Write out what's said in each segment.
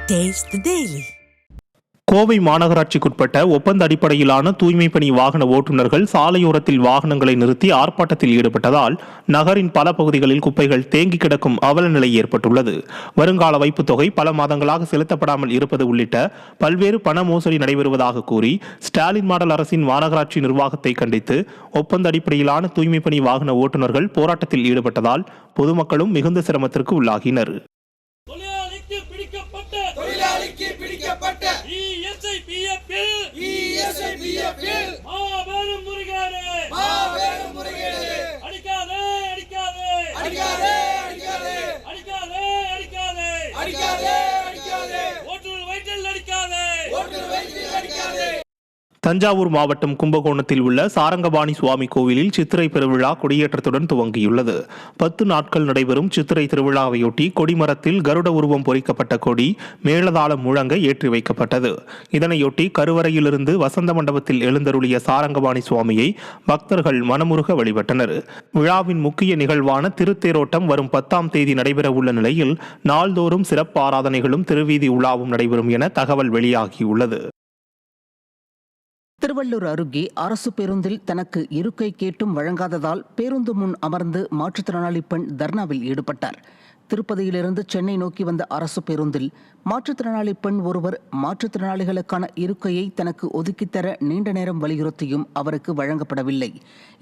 Taste the Daily. Kovai மாநகராட்சிக்குட்பட்ட ஒப்பந்த அடிப்படையிலான தூய்மை பணி வாகன ஓட்டுநர்கள் சாலையோரத்தில் வாகனங்களை நிறுத்தி ஆர்ப்பாட்டத்தில் ஈடுபட்டதால் நகரின் பல பகுதிகளில் குப்பைகள் தேங்கி கிடக்கும் அவல நிலை ஏற்பட்டுள்ளது. வருங்கால வைப்புத் தொகை பல மாதங்களாக செலுத்தப்படாமல் இருப்பது உள்ளிட்ட பல்வேறு பண மோசடி நடைபெறுவதாக கூறி ஸ்டாலின் மாடல் அரசின் மாநகராட்சி நிர்வாகத்தை கண்டித்து ஒப்பந்த அடிப்படையிலான தூய்மை பணி வாகன ஓட்டுநர்கள் போராட்டத்தில் ஈடுபட்டதால் பொதுமக்களும் மிகுந்த சிரமத்திற்கு உள்ளாகினர். தஞ்சாவூர் மாவட்டம் கும்பகோணத்தில் உள்ள சாரங்கபாணி சுவாமி கோவிலில் சித்திரை பெருவிழா கொடியேற்றத்துடன் துவங்கியுள்ளது. 10 நாட்கள் நடைபெறும் சித்திரை திருவிழாவையொட்டி கொடிமரத்தில் கருட உருவம் பொறிக்கப்பட்ட கொடி மேளதாளம் முழங்க ஏற்றி வைக்கப்பட்டது. இதனையொட்டி கருவறையிலிருந்து வசந்த மண்டபத்தில் எழுந்தருளிய சாரங்கபாணி சுவாமியை பக்தர்கள் மனமுருக வழிபட்டனர். விழாவின் முக்கிய நிகழ்வான திருத்தேரோட்டம் வரும் 10ஆம் தேதி நடைபெற உள்ள நிலையில் நாள்தோறும் சிறப்பு ஆராதனைகளும் திருவீதி உலாவும் நடைபெறும் என தகவல் வெளியாகியுள்ளது. திருவள்ளூர் அருகே அரசு பேருந்தில் தனக்கு இருக்கை கேட்டும் வழங்காததால் பேருந்து முன் அமர்ந்து மாற்றுத்திறனாளி பெண் தர்ணாவில் ஈடுபட்டார். திருப்பதியிலிருந்து சென்னை நோக்கி வந்த அரசு பேருந்தில் மாற்றுத்திறனாளி பெண் ஒருவர் மாற்றுத்திறனாளிகளுக்கான இருக்கையை தனக்கு ஒதுக்கித்தர நீண்ட நேரம் வலியுறுத்தியும் அவருக்கு வழங்கப்படவில்லை.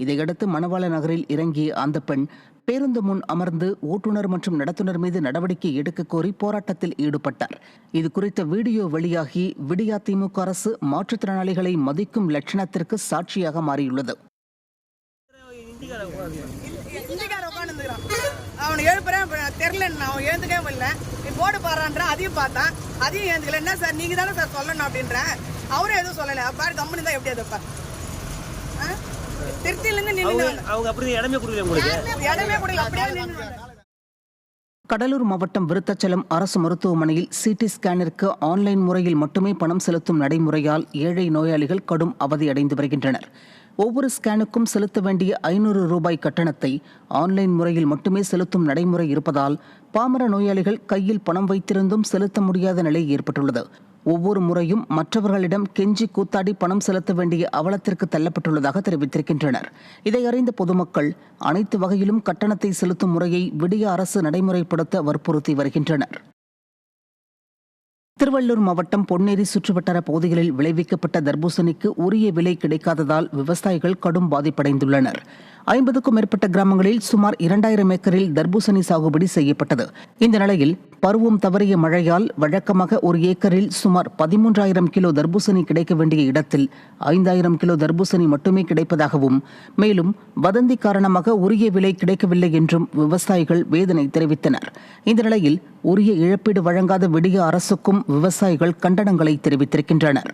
இதையடுத்து மணவாள நகரில் இறங்கிய அந்த பெண் பேருந்து முன் அமர்ந்து ஓட்டுநர் மற்றும் நடத்துனர் மீது நடவடிக்கை எடுக்க கோரி போராட்டத்தில் ஈடுபட்டார். இது குறித்த வீடியோ வெளியாகி விடியா திமுக அரசு மாற்றுத்திறனாளிகளை மதிக்கும் லட்சணத்திற்கு சாட்சியாக மாறியுள்ளது. அவனை எழுப்புறேன் தெரியல, அவன் எழுந்துக்கவே இல்லை. நீ போடு பாடுறான்ற அதையும் பார்த்தான், அதையும் எழுந்துக்கல. என்ன சார் நீங்க தானே சார் சொல்லணும் அப்படின்றேன். அவரும் எதுவும் சொல்லலை. பாரு கம்பெனி தான் எப்படி அதுப்பா திருச்சியிலிருந்து நின்று அவங்க அப்படி இடமே கொடுக்கல, உங்களுக்கு இடமே கொடுக்கல, அப்படியே நின்று. கடலூர் மாவட்டம் விருத்தாச்சலம் அரசு மருத்துவமனையில் சிடி ஸ்கேனிற்கு ஆன்லைன் முறையில் மட்டுமே பணம் செலுத்தும் நடைமுறையால் ஏழை நோயாளிகள் கடும் அவதியடைந்து வருகின்றனர். ஒவ்வொரு ஸ்கேனுக்கும் செலுத்த வேண்டிய 500 ரூபாய் கட்டணத்தை ஆன்லைன் முறையில் மட்டுமே செலுத்தும் நடைமுறை இருப்பதால் பாமர நோயாளிகள் கையில் பணம் வைத்திருந்தும் செலுத்த முடியாத நிலை ஏற்பட்டுள்ளது. ஒவ்வொரு முறையும் மற்றவர்களிடம் கெஞ்சி கூத்தாடி பணம் செலுத்த வேண்டிய அவலத்திற்கு தள்ளப்பட்டுள்ளதாக தெரிவித்திருக்கின்றனர். இதை அறிந்த பொதுமக்கள் அனைத்து வகையிலும் கட்டணத்தை செலுத்தும் முறையை விடிய அரசு நடைமுறைப்படுத்த வற்புறுத்தி வருகின்றனர். திருவள்ளூர் மாவட்டம் பொன்னேரி சுற்றுவட்டார பகுதிகளில் விளைவிக்கப்பட்ட தர்பூசணிக்கு உரிய விலை கிடைக்காததால் விவசாயிகள் கடும் பாதிப்படைந்துள்ளனர். 50க்கும் மேற்பட்ட கிராமங்களில் சுமார் 2000 ஏக்கரில் தர்பூசணி சாகுபடி செய்யப்பட்டது. இந்த நிலையில் பருவம் தவறிய மழையால் வழக்கமாக ஒரு ஏக்கரில் சுமார் 13,000 கிலோ தர்பூசணி கிடைக்க வேண்டிய இடத்தில் 5,000 கிலோ தர்பூசணி மட்டுமே கிடைப்பதாகவும், மேலும் வதந்தி காரணமாக உரிய விலை கிடைக்கவில்லை என்றும் விவசாயிகள் வேதனை தெரிவித்தனர். இந்த நிலையில் உரிய இழப்பீடு வழங்காத விடிய அரசுக்கும் விவசாயிகள் கண்டனங்களை தெரிவித்திருக்கின்றனர்.